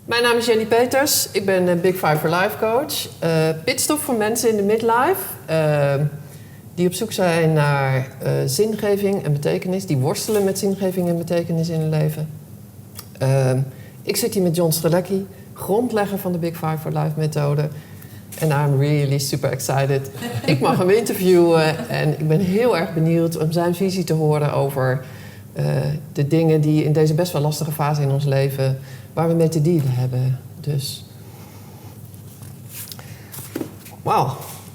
Mijn naam is Jenny Peters. Ik ben Big Five for Life coach. Pitstop voor mensen in de midlife die op zoek zijn naar zingeving en betekenis. Die worstelen met zingeving en betekenis in hun leven. Ik zit hier met John Strelecki, grondlegger van de Big Five for Life methode. En I'm really super excited. Ik mag hem interviewen en ik ben heel erg benieuwd om zijn visie te horen over de dingen die in deze best wel lastige fase in ons leven, waar we mee te dealen hebben. Dus, wow.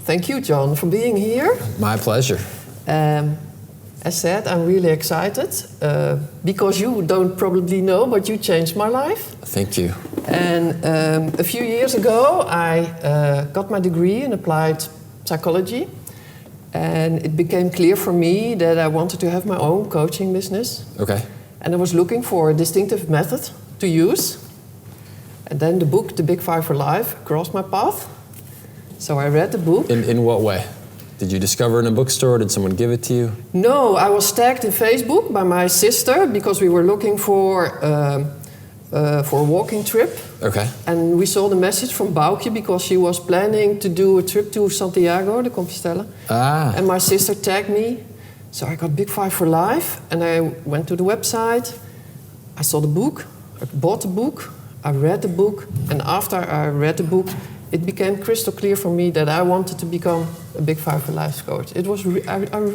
Thank you, John, for being here. My pleasure. As said, I'm really excited because you don't probably know, but you changed my life. Thank you. And a few years ago, I got my degree in applied psychology. And it became clear for me that I wanted to have my own coaching business. Okay. And I was looking for a distinctive method to use. And then the book, The Big Five for Life, crossed my path. So I read the book. In what way? Did you discover it in a bookstore? Did someone give it to you? No, I was tagged in Facebook by my sister because we were looking for a walking trip. Okay. And we saw the message from Boukje because she was planning to do a trip to Santiago de Compostela. Ah. And my sister tagged me. So I got Big Five for Life and I went to the website. I saw the book, I bought the book, I read the book. And after I read the book, it became crystal clear for me that I wanted to become a Big Five for Life coach. I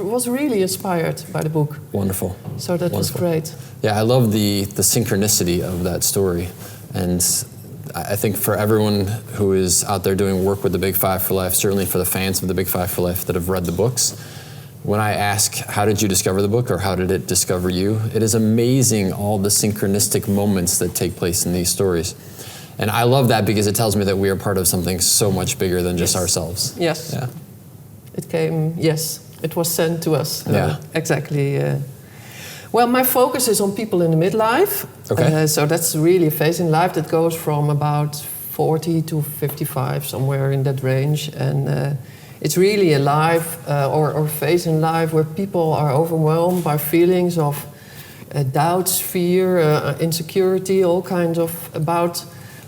was really inspired by the book. Wonderful. So that was great. Yeah, I love the synchronicity of that story. And I think for everyone who is out there doing work with the Big Five for Life, certainly for the fans of the Big Five for Life that have read the books, when I ask, how did you discover the book or how did it discover you? It is amazing all the synchronistic moments that take place in these stories. And I love that because it tells me that we are part of something so much bigger than just ourselves. Yes. Yeah. It was sent to us. Yeah. Exactly. Well, my focus is on people in the midlife. Okay. So that's really a phase in life that goes from about 40 to 55, somewhere in that range. And it's really a life or phase in life where people are overwhelmed by feelings of doubts, fear, insecurity, all kinds of about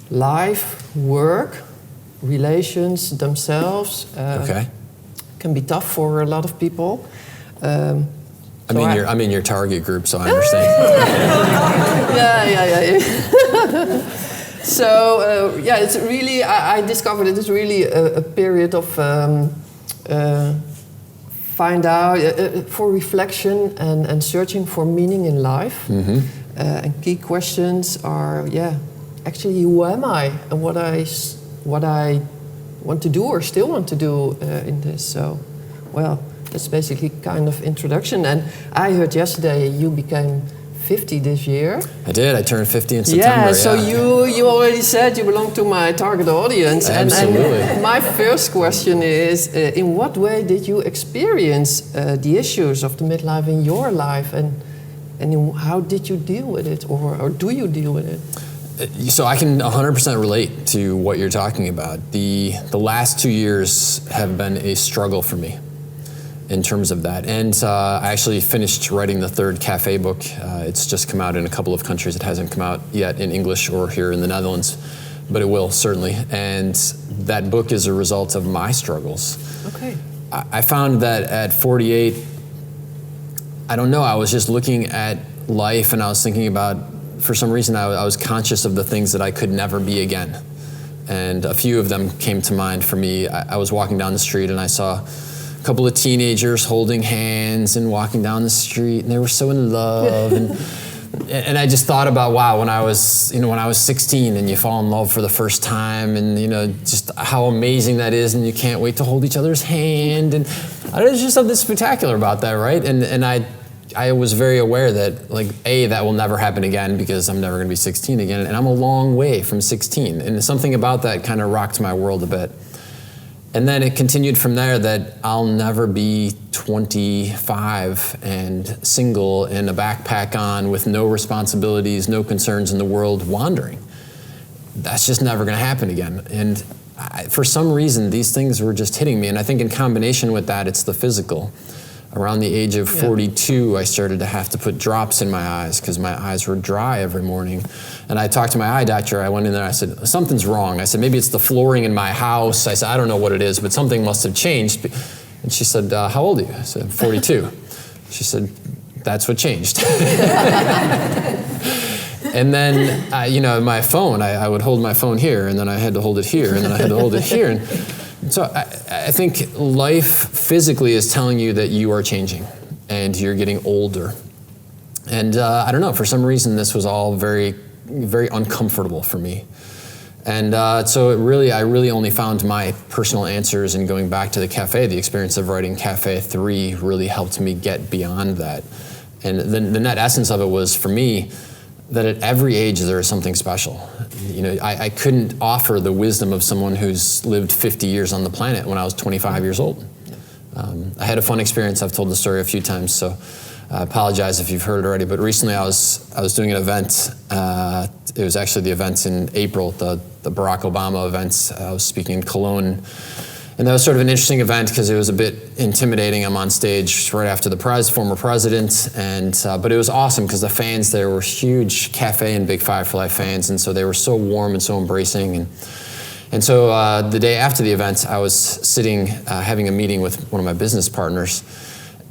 life, work, relations, themselves. Okay. Can be tough for a lot of people. I'm in your target group, so I understand. Yeah. So it's really. I discovered it is really a period of find out for reflection and searching for meaning in life. Mm-hmm. And key questions are actually who am I and what I want to do or still want to do in this. So, well, that's basically kind of introduction. And I heard yesterday you became 50 this year. I did. I turned 50 in September. Yeah, so you already said you belong to my target audience. Absolutely. And my first question is, in what way did you experience the issues of the midlife in your life? And how did you deal with it? Or do you deal with it? So I can 100% relate to what you're talking about. The last 2 years have been a struggle for me in terms of that. And I actually finished writing the third cafe book. It's just come out in a couple of countries. It hasn't come out yet in English or here in the Netherlands, but it will certainly. And that book is a result of my struggles. Okay. I found that at 48, I don't know, I was just looking at life and I was thinking about, for some reason, I was conscious of the things that I could never be again. And a few of them came to mind for me. I was walking down the street and I saw a couple of teenagers holding hands and walking down the street, and they were so in love. And I just thought about, wow, when I was 16 and you fall in love for the first time, and just how amazing that is, and you can't wait to hold each other's hand, and there's just something spectacular about that, right? And I was very aware that, that will never happen again because I'm never going to be 16 again, and I'm a long way from 16. And something about that kind of rocked my world a bit. And then it continued from there that I'll never be 25 and single and a backpack on with no responsibilities, no concerns in the world, wandering. That's just never going to happen again. And for some reason, these things were just hitting me. And I think in combination with that, it's the physical. Around the age of 42, I started to have to put drops in my eyes because my eyes were dry every morning. And I talked to my eye doctor. I went in there, I said, something's wrong. I said, maybe it's the flooring in my house. I said, I don't know what it is, but something must have changed. And she said, how old are you? I said, 42. She said, that's what changed. And then, my phone, I would hold my phone here, and then I had to hold it here, and then I had to hold it here. And so I think life physically is telling you that you are changing, and you're getting older. And I don't know, for some reason, this was all very, very uncomfortable for me. And so I really only found my personal answers in going back to the cafe. The experience of writing Cafe 3 really helped me get beyond that. And the net essence of it was, for me, that at every age there is something special. I couldn't offer the wisdom of someone who's lived 50 years on the planet when I was 25 years old. I had a fun experience. I've told the story a few times, so I apologize if you've heard it already. But recently I was doing an event. It was actually the event in April, the Barack Obama event. I was speaking in Cologne. And that was sort of an interesting event because it was a bit intimidating. I'm on stage right after the former president, but it was awesome because the fans there were huge Cafe and Big Five for Life fans, and so they were so warm and so embracing. And so the day after the event, I was sitting having a meeting with one of my business partners,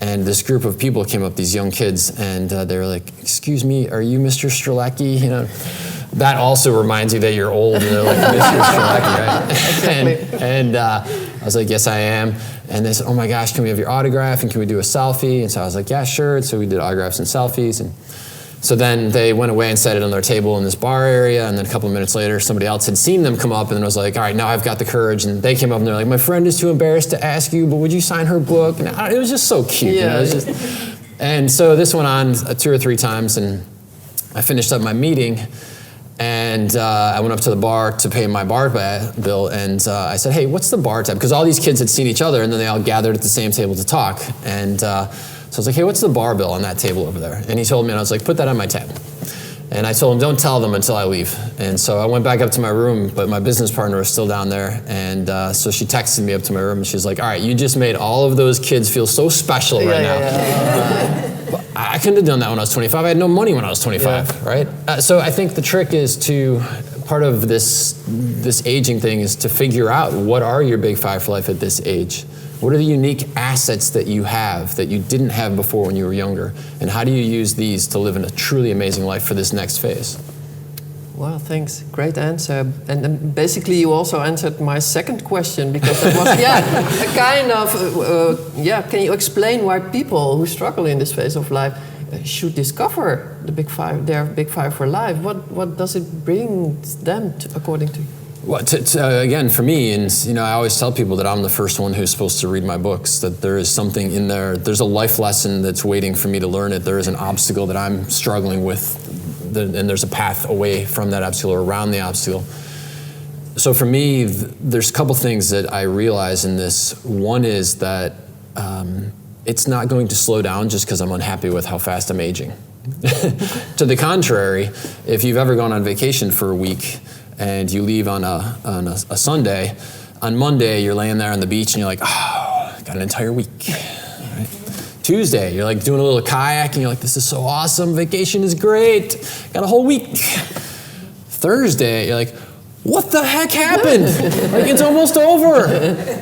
and this group of people came up, these young kids, and they were like, "Excuse me, are you Mr. Strzelecki?" That also reminds you that you're old, and they're like, Mr. Strzelecki, right? Exactly. And I was like, yes, I am. And they said, oh my gosh, can we have your autograph, and can we do a selfie? And so I was like, yeah, sure. And so we did autographs and selfies. And so then they went away and set it on their table in this bar area, and then a couple of minutes later, somebody else had seen them come up and was like, all right, now I've got the courage. And they came up and they're like, my friend is too embarrassed to ask you, but would you sign her book? And it was just so cute. Yeah. And so this went on 2 or 3 times, and I finished up my meeting. And I went up to the bar to pay my bar bill, and I said, hey, what's the bar tab? Because all these kids had seen each other, and then they all gathered at the same table to talk. And so I was like, hey, what's the bar bill on that table over there? And he told me, and I was like, put that on my tab. And I told him, don't tell them until I leave. And so I went back up to my room, but my business partner was still down there. And so she texted me up to my room, and she's like, all right, you just made all of those kids feel so special right now. Yeah. I couldn't have done that when I was 25. I had no money when I was 25, right? So I think the trick is part of this aging thing is to figure out what are your big 5 for life at this age. What are the unique assets that you have that you didn't have before when you were younger? And how do you use these to live in a truly amazing life for this next phase? Wow, thanks. Great answer. And basically you also answered my second question, because it was, a kind of, can you explain why people who struggle in this phase of life should discover the Big Five, their Big Five for life? What does it bring them, according to you? Well, again, for me, and I always tell people that I'm the first one who's supposed to read my books, that there is something in there, there's a life lesson that's waiting for me to learn it. There is an obstacle that I'm struggling with, and there's a path away from that obstacle or around the obstacle. So for me, there's a couple things that I realize in this. One is that it's not going to slow down just because I'm unhappy with how fast I'm aging. To the contrary, if you've ever gone on vacation for a week and you leave on a Sunday, on Monday you're laying there on the beach and you're like, oh, got an entire week. Right? Tuesday, you're like doing a little kayak and you're like, this is so awesome, vacation is great, got a whole week. Thursday, you're like, what the heck happened? Like, it's almost over.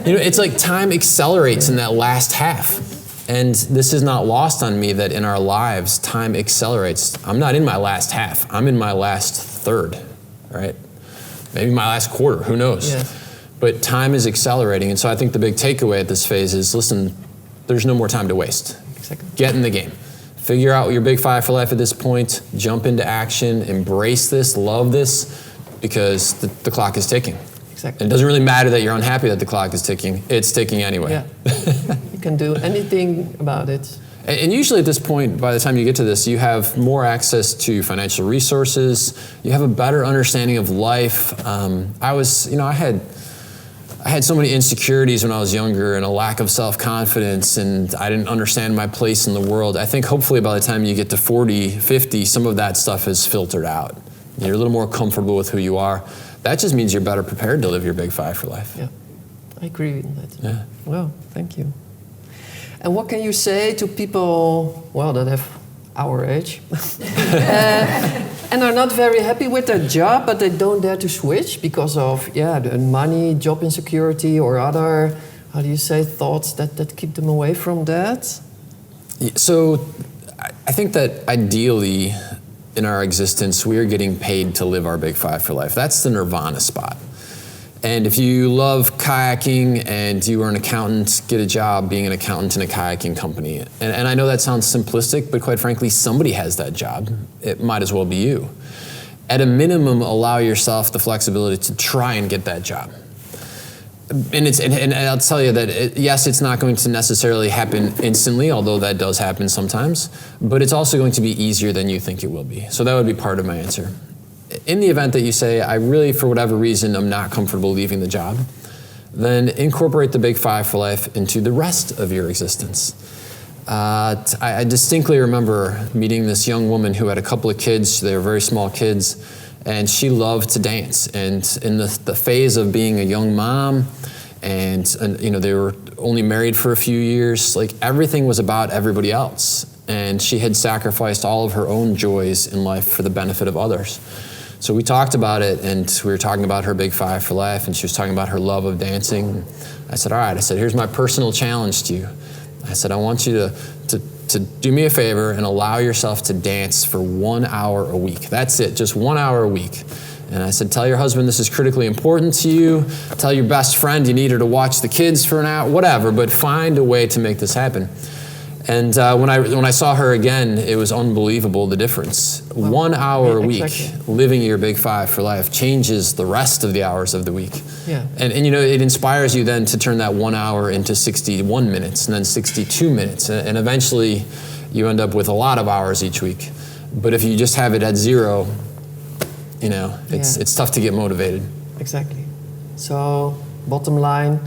It's like time accelerates in that last half. And this is not lost on me that in our lives, time accelerates. I'm not in my last half. I'm in my last third, right? Maybe my last quarter, who knows? Yeah. But time is accelerating. And so I think the big takeaway at this phase is, listen, there's no more time to waste. Exactly. Get in the game. Figure out your big 5 for life at this point. Jump into action. Embrace this. Love this. Because the clock is ticking. Exactly. And it doesn't really matter that you're unhappy that the clock is ticking. It's ticking anyway. Yeah. You can do anything about it. And usually at this point, by the time you get to this, you have more access to financial resources. You have a better understanding of life. I had so many insecurities when I was younger and a lack of self-confidence, and I didn't understand my place in the world. I think hopefully by the time you get to 40, 50, some of that stuff is filtered out. You're a little more comfortable with who you are. That just means you're better prepared to live your big 5 for life. Yeah, I agree with that. Yeah. Well, thank you. And what can you say to people, well, that have our age, and are not very happy with their job, but they don't dare to switch because of, the money, job insecurity, or other, how do you say, thoughts that keep them away from that? So I think that ideally in our existence, we are getting paid to live our Big Five for life. That's the nirvana spot. And if you love kayaking and you are an accountant, get a job being an accountant in a kayaking company. And I know that sounds simplistic, but quite frankly, somebody has that job. It might as well be you. At a minimum, allow yourself the flexibility to try and get that job. And I'll tell you that, yes, it's not going to necessarily happen instantly, although that does happen sometimes, but it's also going to be easier than you think it will be. So that would be part of my answer. In the event that you say, I really, for whatever reason, I'm not comfortable leaving the job, then incorporate the Big Five for life into the rest of your existence. I distinctly remember meeting this young woman who had a couple of kids. They were very small kids, and she loved to dance. And in the phase of being a young mom, and they were only married for a few years, like everything was about everybody else. And she had sacrificed all of her own joys in life for the benefit of others. So we talked about it, and we were talking about her Big Five for life, and she was talking about her love of dancing. I said, all right, here's my personal challenge to you. I said, I want you to do me a favor and allow yourself to dance for 1 hour a week. That's it, just 1 hour a week. And I said, tell your husband this is critically important to you. Tell your best friend you need her to watch the kids for an hour, whatever, but find a way to make this happen. And when I saw her again, it was unbelievable, the difference. Wow. 1 hour a week, Exactly. living your Big Five for life, changes the rest of the hours of the week. Yeah. And it inspires you then to turn that 1 hour into 61 minutes, and then 62 minutes, and eventually you end up with a lot of hours each week. But if you just have it at zero, it's tough to get motivated. Exactly. So, bottom line,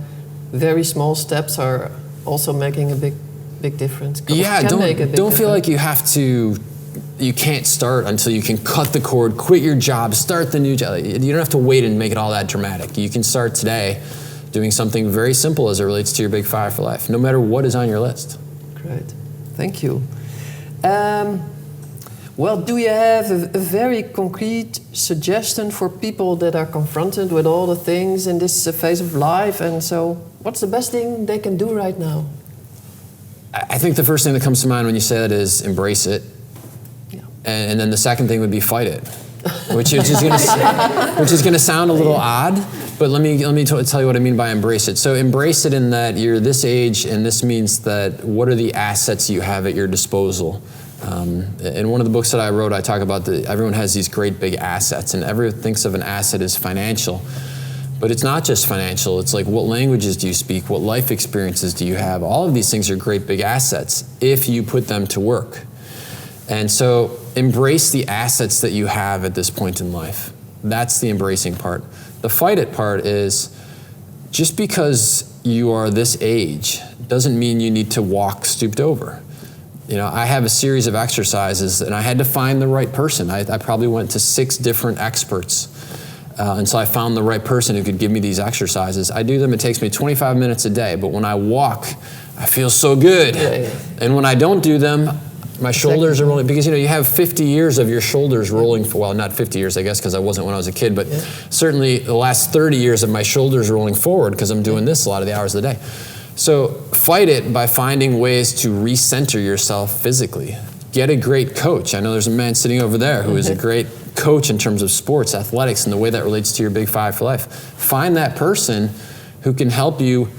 very small steps are also making a big difference. Yeah, don't feel like you can't start until you can cut the cord, quit your job, start the new job. You don't have to wait and make it all that dramatic. You can start today doing something very simple as it relates to your Big Five for life, no matter what is on your list. Great. Thank you. Well, do you have a very concrete suggestion for people that are confronted with all the things in this phase of life? And so, what's the best thing they can do right now? I think the first thing that comes to mind when you say that is embrace it. Yeah. And then the second thing would be fight it, which is going to sound a little odd, but let me tell you what I mean by embrace it. So embrace it in that you're this age, and this means that what are the assets you have at your disposal? In one of the books that I wrote, I talk about everyone has these great big assets, and everyone thinks of an asset as financial. But it's not just financial. It's like, what languages do you speak? What life experiences do you have? All of these things are great big assets if you put them to work. And so embrace the assets that you have at this point in life. That's the embracing part. The fight it part is, just because you are this age doesn't mean you need to walk stooped over. I have a series of exercises, and I had to find the right person. I probably went to 6 different experts until I found the right person who could give me these exercises. I do them, it takes me 25 minutes a day, but when I walk, I feel so good. Yeah. And when I don't do them, my shoulders are rolling, because you have 50 years of your shoulders rolling for, well, not 50 years, I guess, because I wasn't when I was a kid, but certainly the last 30 years of my shoulders rolling forward because I'm doing this a lot of the hours of the day. So fight it by finding ways to recenter yourself physically. Get a great coach. I know there's a man sitting over there who is a great coach in terms of sports, athletics, and the way that relates to your Big Five for life. Find that person who can help you,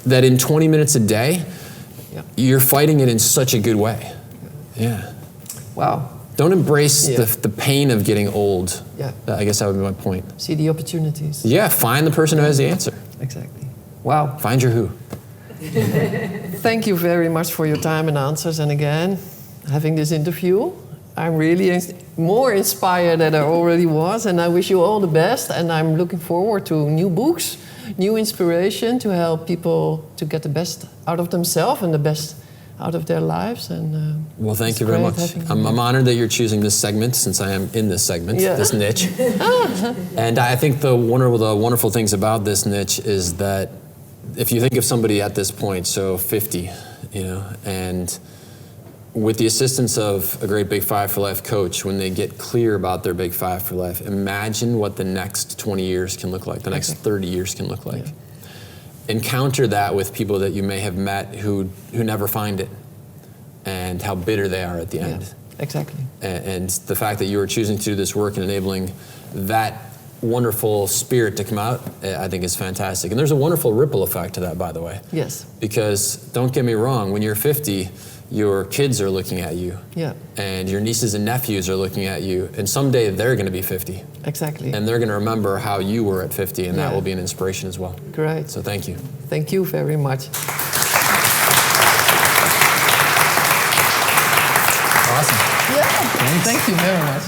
that in 20 minutes a day, you're fighting it in such a good way. Yeah. Wow. Don't embrace the pain of getting old. Yeah. I guess that would be my point. See the opportunities. Yeah, find the person who has the answer. Exactly. Wow. Find your who. Thank you very much for your time and answers. And again, having this interview, I'm really more inspired than I already was. And I wish you all the best. And I'm looking forward to new books, new inspiration to help people to get the best out of themselves and the best out of their lives. And well, thank you very much. I'm honored that you're choosing this segment, since I am in this segment, this niche. And I think one of the wonderful things about this niche is that if you think of somebody at this point, so 50, you know, and with the assistance of a great Big Five for Life coach, when they get clear about their Big Five for Life, imagine what the next 20 years can look like, the next 30 years can look like. Yeah. Encounter that with people that you may have met who never find it, and how bitter they are at the end. Yeah, exactly. And the fact that you are choosing to do this work and enabling that wonderful spirit to come out, I think is fantastic. And there's a wonderful ripple effect to that, by the way. Yes. Because don't get me wrong, when you're 50, your kids are looking at you. Yeah. And your nieces and nephews are looking at you. And someday they're going to be 50. Exactly. And they're going to remember how you were at 50, and that Yeah. will be an inspiration as well. Great. So thank you. Thank you very much. Awesome. Yeah. Thank you very much.